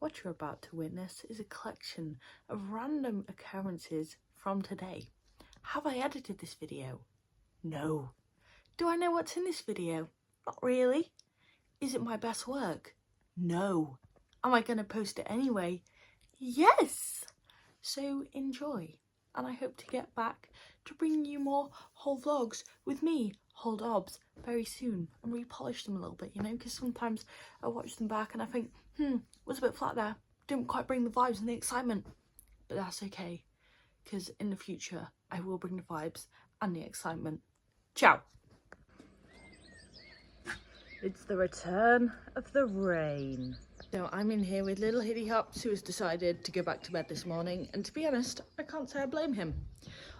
What you're about to witness is a collection of random occurrences from today. Have I edited this video? No. Do I know what's in this video? Not really. Is it my best work? No. Am I going to post it anyway? Yes! So enjoy, and I hope to get back to bringing you more Holl vlogs with me, Holl Dobbs, very soon, and repolish them a little bit, you know, because sometimes I watch them back and I think, was a bit flat there, didn't quite bring the vibes and the excitement, but that's okay, because in the future I will bring the vibes and the excitement. Ciao! It's the return of the rain. So I'm in here with little Hitty Hops, who has decided to go back to bed this morning, and to be honest, I can't say I blame him.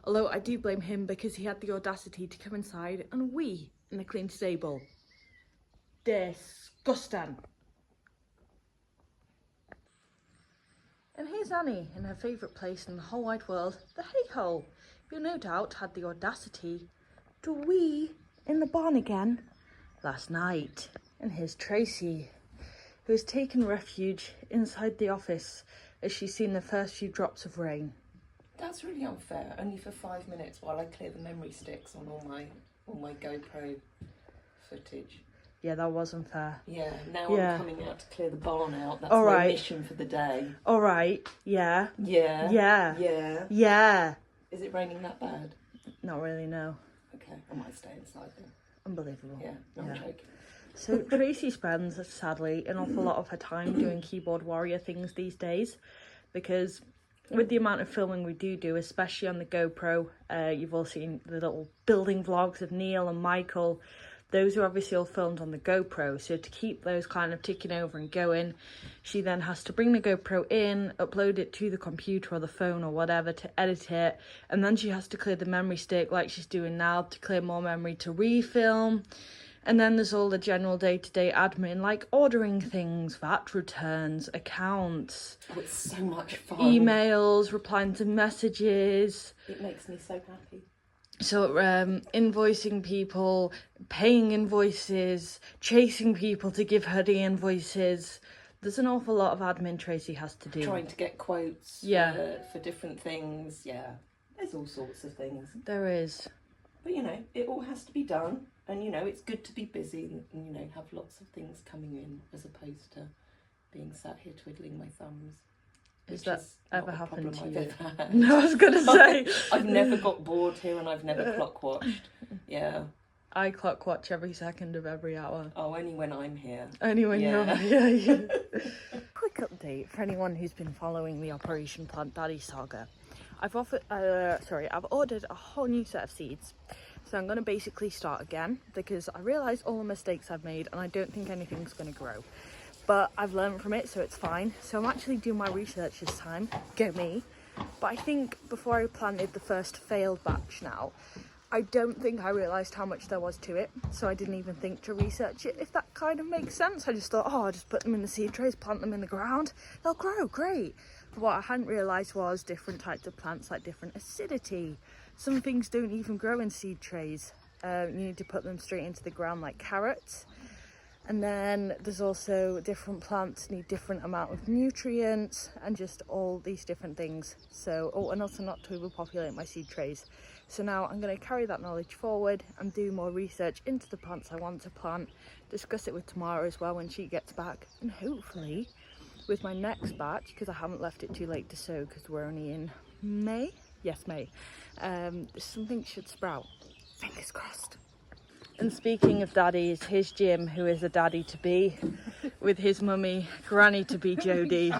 Although I do blame him because he had the audacity to come inside and wee in the clean stable. Disgusting. And here's Annie in her favourite place in the whole wide world, the hay hole, who no doubt had the audacity to wee in the barn again last night. And here's Tracy, who has taken refuge inside the office as she's seen the first few drops of rain. That's really unfair, only for 5 minutes while I clear the memory sticks on all my GoPro footage. Yeah, that was unfair. Yeah, now I'm coming out to clear the barn out. That's all my right. mission for the day. All right, yeah. Yeah. Yeah. Yeah. Yeah. Is it raining that bad? Not really, no. Okay, I might stay inside then. Unbelievable. Yeah, no, I'm joking. So Tracy spends, sadly, an awful lot of her time doing keyboard warrior things these days, because with the amount of filming we do, especially on the GoPro, you've all seen the little building vlogs of Neil and Michael. Those are obviously all filmed on the GoPro, so to keep those kind of ticking over and going, she then has to bring the GoPro in, upload it to the computer or the phone or whatever to edit it, and then she has to clear the memory stick like she's doing now to clear more memory to refilm. And then there's all the general day-to-day admin, like ordering things, VAT returns, accounts. Oh, it's so much fun. Emails, replying to messages. It makes me so happy. So invoicing people, paying invoices, chasing people to give her the invoices. There's an awful lot of admin Tracy has to do. Trying to get quotes for different things. Yeah, there's all sorts of things. There is. But, you know, it all has to be done. And, you know, it's good to be busy and, you know, have lots of things coming in as opposed to being sat here twiddling my thumbs. Has that ever happened to you? Had. No, I was going to say. I've never got bored here and I've never clock watched. Yeah. I clock watch every second of every hour. Oh, only when I'm here. Only when you're here, yeah. Quick update for anyone who's been following the Operation Plant Daddy saga. I've ordered a whole new set of seeds. So I'm going to basically start again because I realise all the mistakes I've made and I don't think anything's going to grow. But I've learned from it, so it's fine. So I'm actually doing my research this time. Go me. But I think before I planted the first failed batch now, I don't think I realised how much there was to it. So I didn't even think to research it, if that kind of makes sense. I just thought, I'll just put them in the seed trays, plant them in the ground. They'll grow, great. But what I hadn't realised was different types of plants like different acidity. Some things don't even grow in seed trays. You need to put them straight into the ground like carrots. And then there's also different plants need different amount of nutrients and just all these different things. So, and also not to overpopulate my seed trays. So now I'm going to carry that knowledge forward and do more research into the plants I want to plant, discuss it with Tamara as well when she gets back, and hopefully with my next batch, because I haven't left it too late to sow because we're only in May. Yes, May. Something should sprout. Fingers crossed. And speaking of daddies, here's Jim, who is a daddy to be, with his mummy, granny to be Jodie,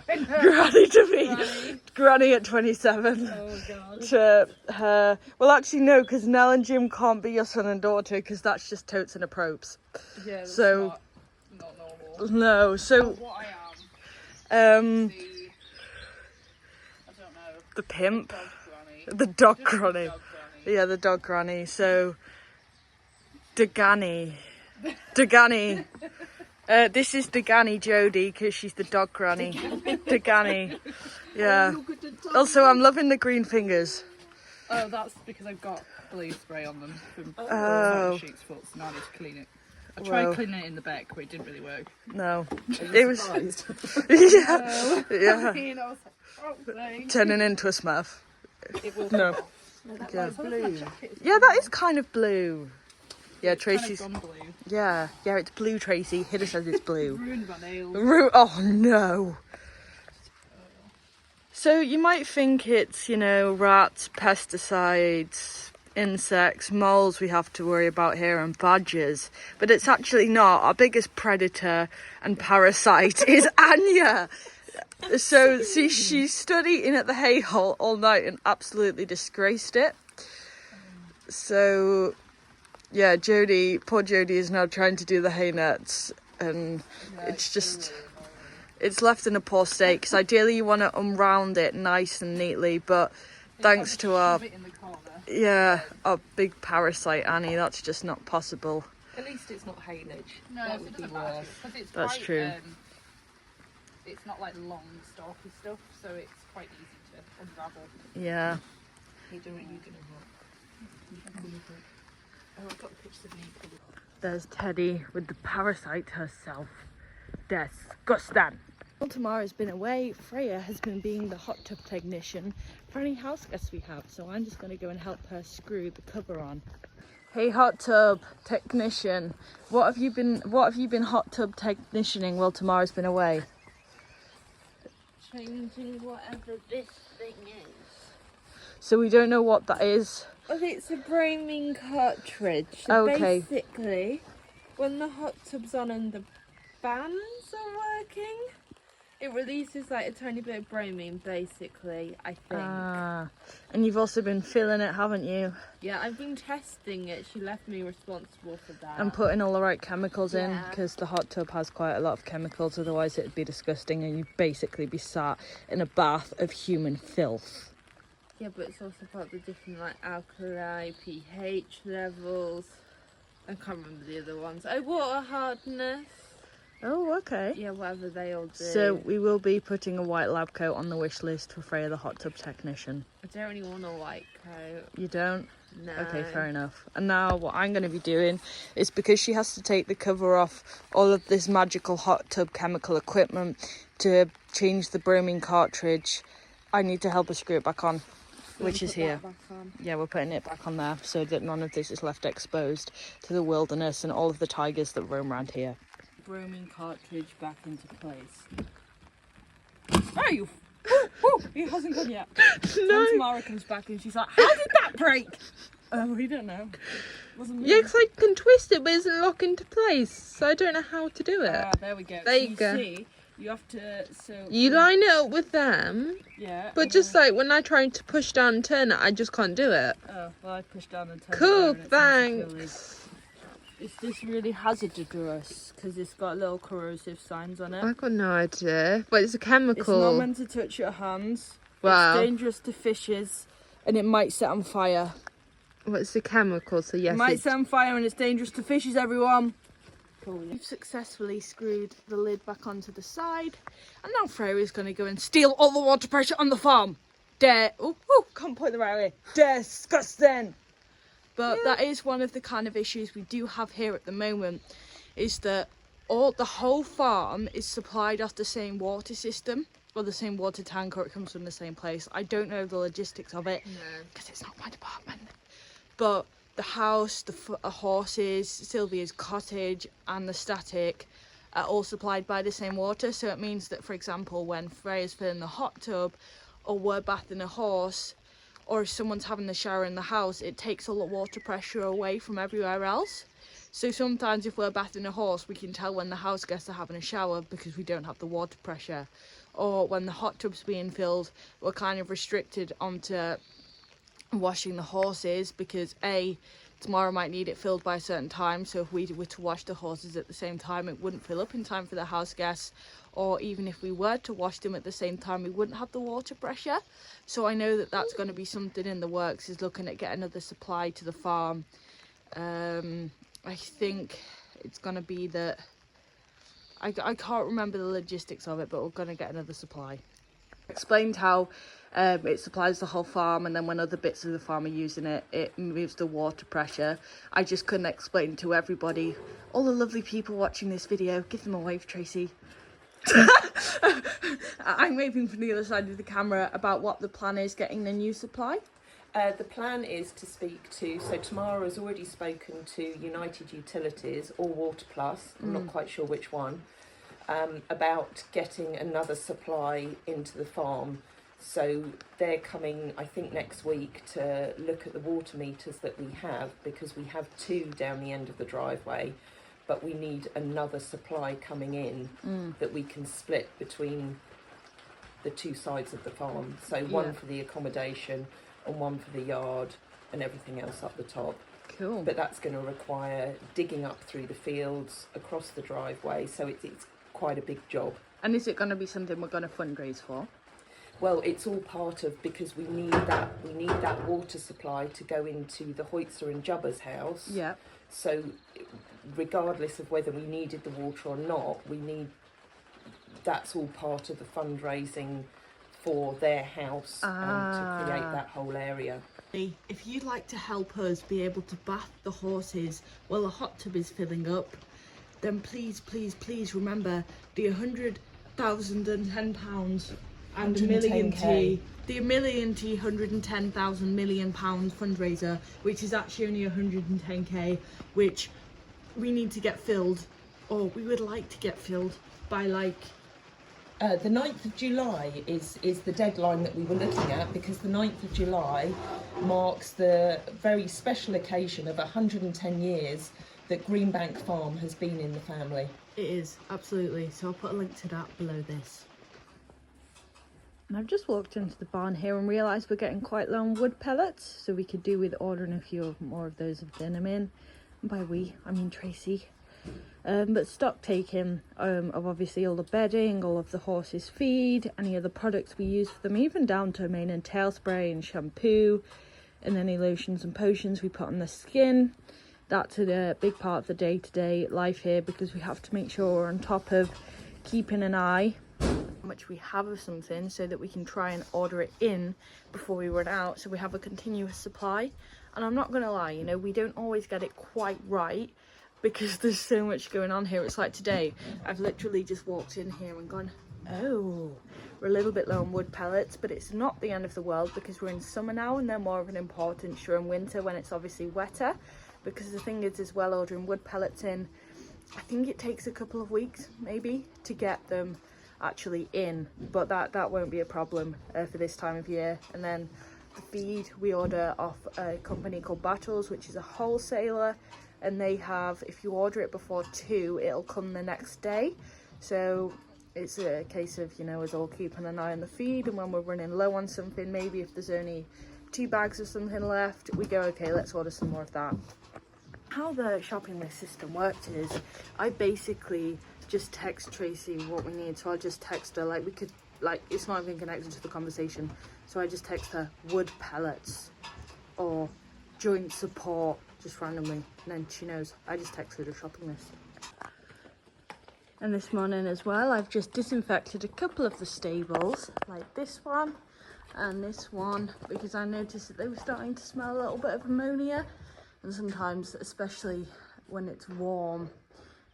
granny at 27. Oh God. To her, well, actually no, because Nell and Jim can't be your son and daughter, because that's just totes and a probes. Yeah, that's so not normal. no, so What I am. I don't know. the pimp, Dog granny. the dog Just granny. Dog granny. Yeah, the dog granny. So, Dagani. This is Dagani Jodie because she's the dog granny. Dagani. Yeah. Also, I'm loving the green fingers. Oh, that's because I've got blue spray on them from Oh. sheep's foot, so now I need to clean it. I tried Whoa. cleaning it in the back, but it didn't really work. No. Are It you was. surprised? Yeah. Yeah. And I was like, oh, thanks. Turning into a smurf. It will No. come off. No, that Yeah. was blue. Yeah, that is kind of blue. Yeah, It's kind of Tracy's. gone blue. Yeah, it's blue, Tracy. Hidda says it's blue. Ruined my nails. Oh no. So you might think it's, rats, pesticides, insects, moles we have to worry about here and badgers, but it's actually not. Our biggest predator and parasite is Anya. So she stood eating at the hay hole all night and absolutely disgraced it. So yeah, poor Jodie is now trying to do the hay nets, and it's just... It's left in a poor state, because ideally you want to unround it nice and neatly, but thanks to our big parasite Annie, that's just not possible. At least it's not haylage. No, that it would be doesn't matter. worse. Because it's That's quite, true. It's not like long, stalky stuff, so it's quite easy to unravel. Yeah. Hey, Dora, are you going to rock? Oh, I've got pictures of me. There's Teddy with the parasite herself. Disgusting. While Tamara's been away, Freya has been being the hot tub technician for any house guests we have, so I'm just going to go and help her screw the cover on. Hey, hot tub technician, what have you been hot tub technicianing while Tamara's been away? Changing whatever this thing is. So we don't know what that is. Well, it's a bromine cartridge. So Okay. basically, when the hot tub's on and the fans are working, it releases like a tiny bit of bromine, basically, I think. And you've also been filling it, haven't you? Yeah, I've been testing it. She left me responsible for that. And putting all the right chemicals in, Yeah. because the hot tub has quite a lot of chemicals, otherwise it'd be disgusting and you'd basically be sat in a bath of human filth. Yeah, but it's also got the different like alkali, pH levels. I can't remember the other ones. Oh, water hardness. Oh, okay. Yeah, whatever they all do. So we will be putting a white lab coat on the wish list for Freya the hot tub technician. I don't really want a white coat. You don't? No. Okay, fair enough. And now what I'm going to be doing is, because she has to take the cover off all of this magical hot tub chemical equipment to change the bromine cartridge, I need to help her screw it back on, which is here. Yeah, we're putting it back on there so that none of this is left exposed to the wilderness and all of the tigers that roam around here. Bromine cartridge back into place. Oh, you! Oh, it hasn't gone yet. No. When Tamara comes back and she's like, "How did that break?" Oh, we don't know. Wasn't me. Yeah, because I can twist it, but it doesn't lock into place, so I don't know how to do it. There we go. There you go. See, you have to. You line it up with them, Yeah. but just like when I try to push down and turn it, I just can't do it. Oh, well, I pushed down and turned. Cool, it there and it seems to thanks. Is this really hazardous? Because it's got little corrosive signs on it. I got no idea, but it's a It's chemical. not meant to touch your hands. Wow. It's dangerous to fishes, and it might set on fire. Well, it's a chemical, so yes. It might it's- set on fire, and it's dangerous to fishes, everyone. We've successfully screwed the lid back onto the side, and now Freya is going to go and steal all the water pressure on the farm. Oh, can't point the right way. Disgusting. But that is one of the kind of issues we do have here at the moment, is that the whole farm is supplied off the same water system, or the same water tank, or it comes from the same place. I don't know the logistics of it, because it's not my department. But the house, the horses, Sylvia's cottage, and the static are all supplied by the same water. So it means that, for example, when Freya's filling the hot tub, or we're bathing a horse, or if someone's having the shower in the house, it takes all the water pressure away from everywhere else. So sometimes if we're bathing a horse, we can tell when the house guests are having a shower because we don't have the water pressure. Or when the hot tub's being filled, we're kind of restricted onto washing the horses because tomorrow might need it filled by a certain time, so if we were to wash the horses at the same time, it wouldn't fill up in time for the house guests. Or even if we were to wash them at the same time, we wouldn't have the water pressure. So I know that that's going to be something in the works, is looking at getting another supply to the farm. I think it's going to be that I can't remember the logistics of it, but we're going to get another supply. Explained how it supplies the whole farm, and then when other bits of the farm are using it, it moves the water pressure. I just couldn't explain to everybody, all the lovely people watching this video. Give them a wave, Tracy. I'm waving from the other side of the camera about what the plan is getting the new supply. The plan is to speak to, so Tamara has already spoken to United Utilities or Water Plus, I'm not quite sure which one, about getting another supply into the farm. So they're coming, I think, next week to look at the water meters that we have, because we have 2 down the end of the driveway, but we need another supply coming in that we can split between the 2 sides of the farm. So one for the accommodation and one for the yard and everything else up the top. Cool. But that's going to require digging up through the fields, across the driveway, so it's quite a big job. And is it going to be something we're going to fundraise for? Well, it's all part of, because we need that water supply to go into the Hoitzer and Jubba's house. Yeah. So regardless of whether we needed the water or not, that's all part of the fundraising for their house and to create that whole area. If you'd like to help us be able to bath the horses while the hot tub is filling up, then please remember the £100,010 and £1 million T, the £1 million T £110,000 fundraiser, which is actually only 110k, which we need to get filled, or we would like to get filled by like the 9th of July is the deadline that we were looking at, because the 9th of July marks the very special occasion of 110 years that Greenbank Farm has been in the family. It is, absolutely. So I'll put a link to that below this. And I've just walked into the barn here and realised we're getting quite low on wood pellets, so we could do with ordering a few more of those of them in. And by we, I mean Tracy. But stock taking of obviously all the bedding, all of the horses' feed, any of the products we use for them, even down to mane and tail spray and shampoo, and any lotions and potions we put on the skin. That's a big part of the day-to-day life here, because we have to make sure we're on top of keeping an eye how much we have of something, so that we can try and order it in before we run out, so we have a continuous supply. And I'm not gonna lie, you know, we don't always get it quite right, because there's so much going on here. It's like today, I've literally just walked in here and gone, oh, we're a little bit low on wood pellets, but it's not the end of the world, because we're in summer now, and they're more of an importance during winter when it's obviously wetter. Because the thing is, as well, ordering wood pellets in, I think it takes a couple of weeks maybe to get them actually in, but that won't be a problem for this time of year. And then the feed we order off a company called Battles, which is a wholesaler, and they have, if you order it before 2, it'll come the next day. So it's a case of, you know, us all keeping an eye on the feed, and when we're running low on something, maybe if there's only 2 bags of something left, we go, okay, let's order some more of that. How the shopping list system works is, I basically just text Tracy what we need. So I'll just text her, like, we could, like, it's not even connected to the conversation, so I just text her wood pellets or joint support, just randomly, and then she knows. I just text her the shopping list. And this morning as well, I've just disinfected a couple of the stables, like this one and this one, because I noticed that they were starting to smell a little bit of ammonia. And sometimes, especially when it's warm,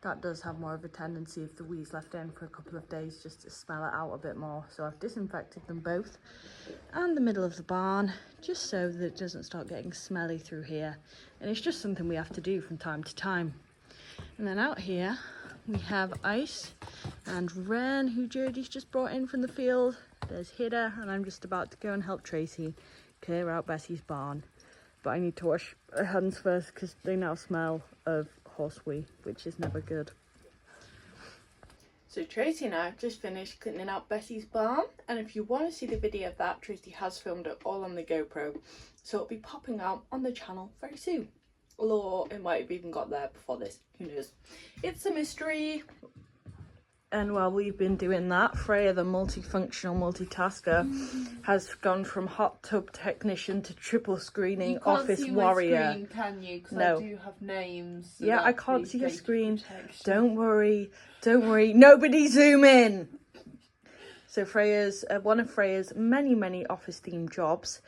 that does have more of a tendency, if the wee's left in for a couple of days, just to smell it out a bit more. So I've disinfected them both, and the middle of the barn, just so that it doesn't start getting smelly through here. And it's just something we have to do from time to time. And then out here we have Ice and Ren, who Jodie's just brought in from the field. There's Hida, and I'm just about to go and help Tracy clear out Bessie's barn. But I need to wash her hands first, because they now smell of horse wee, which is never good. So Tracy and I have just finished cleaning out Bessie's barn, and if you want to see the video of that, Tracy has filmed it all on the GoPro, so it'll be popping out on the channel very soon. Or it might have even got there before this, who knows. It's a mystery. And while we've been doing that, Freya, the multifunctional multitasker, has gone from hot tub technician to triple screening office warrior. You can't see my screen, can you? Because No. I do have names. So Yeah, I that's can't the see your data screen. protection. Don't worry. Nobody zoom in. So Freya's one of Freya's many office themed jobs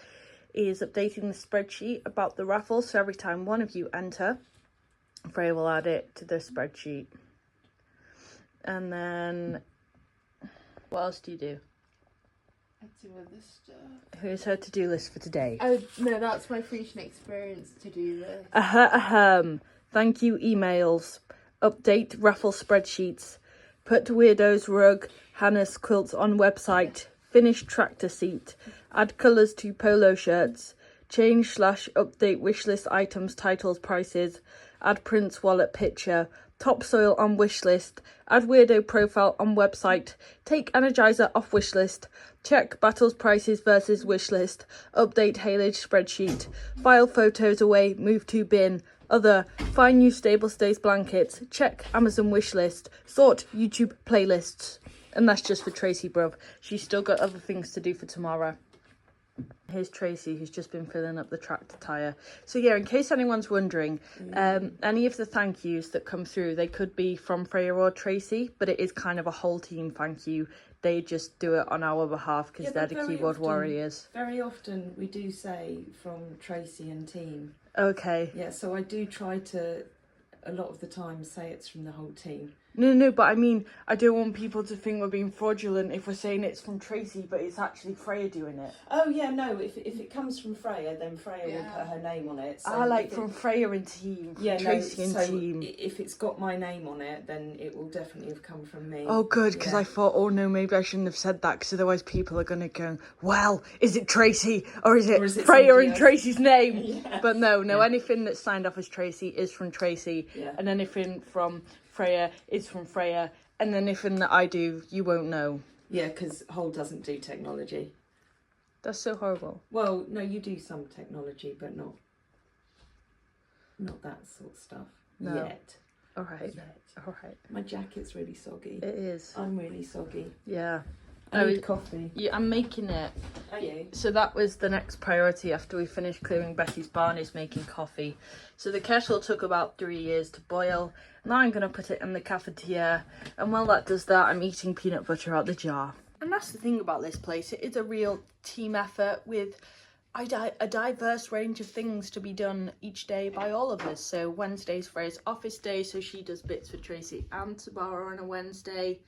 is updating the spreadsheet about the raffle. So every time one of you enter, Freya will add it to the spreadsheet. And then what else do you do? I do other stuff. Here's her to-do list for today. Oh no, that's my Frisian experience to do this. Thank you emails. Update raffle spreadsheets. Put Weirdo's rug, Hannah's quilts on website. Finish tractor seat. Add colours to polo shirts. Change/update wishlist items, titles, prices. Add Prince wallet picture. Topsoil on wishlist. Add Weirdo profile on website. Take Energizer off wishlist. Check battles prices versus wishlist. Update haylage spreadsheet. File photos away. Move to bin. Other. Find new stable stays blankets. Check Amazon wishlist. Sort YouTube playlists. And that's just for Tracy, bruv. She's still got other things to do for tomorrow. Here's Tracy, who's just been filling up the tractor tyre. So yeah, in case anyone's wondering, any of the thank yous that come through, they could be from Freya or Tracy, but it is kind of a whole team thank you. They just do it on our behalf because they're the keyboard warriors. Very often we do say from Tracy and team. Okay. Yeah, so I do try to, a lot of the time, say it's from the whole team. No, but I mean, I don't want people to think we're being fraudulent if we're saying it's from Tracy, but it's actually Freya doing it. Oh, yeah, no, if it comes from Freya, then Freya will put her name on it. So I like from Freya and team, Tracy and team. If it's got my name on it, then it will definitely have come from me. Oh, good, because I thought, oh no, maybe I shouldn't have said that, because otherwise people are going to go, well, is it Tracy, or is it Freya and Tracy's name? Yeah. But no, anything that's signed off as Tracy is from Tracy, and anything from Freya is from Freya, and anything that I do, you won't know. Yeah, because Holl doesn't do technology. That's so horrible. Well, no, you do some technology, but not that sort of stuff. No. Yet. All right. My jacket's really soggy. It is. I'm really soggy. Yeah. I need coffee. Yeah, I'm making it. Are you? So that was the next priority after we finished clearing Becky's barn, is making coffee. So the kettle took about 3 years to boil. Now I'm going to put it in the cafetiere. And while that does that, I'm eating peanut butter out the jar. And that's the thing about this place. It is a real team effort with a diverse range of things to be done each day by all of us. So Wednesday's Freya's office day, so she does bits for Tracy and Sabara on a Wednesday.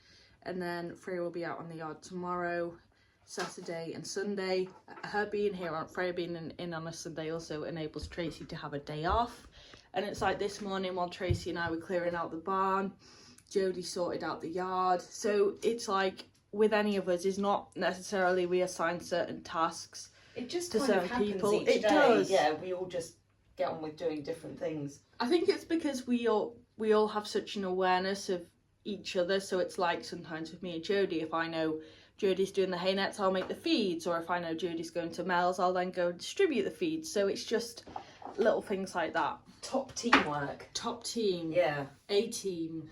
And then Freya will be out on the yard tomorrow, Saturday and Sunday. Her being here, Freya being in on a Sunday also enables Tracy to have a day off. And it's like this morning while Tracy and I were clearing out the barn, Jodie sorted out the yard. So it's like with any of us, is not necessarily we assign certain tasks. It just to kind of certain happens people. each It day. does. Yeah, we all just get on with doing different things. I think it's because we all have such an awareness of each other. So it's like sometimes with me and Jodie, if I know Jodie's doing the hay nets, I'll make the feeds, or if I know Jodie's going to Mel's, I'll then go and distribute the feeds. So it's just little things like that. Top teamwork. Top team. Yeah. A team.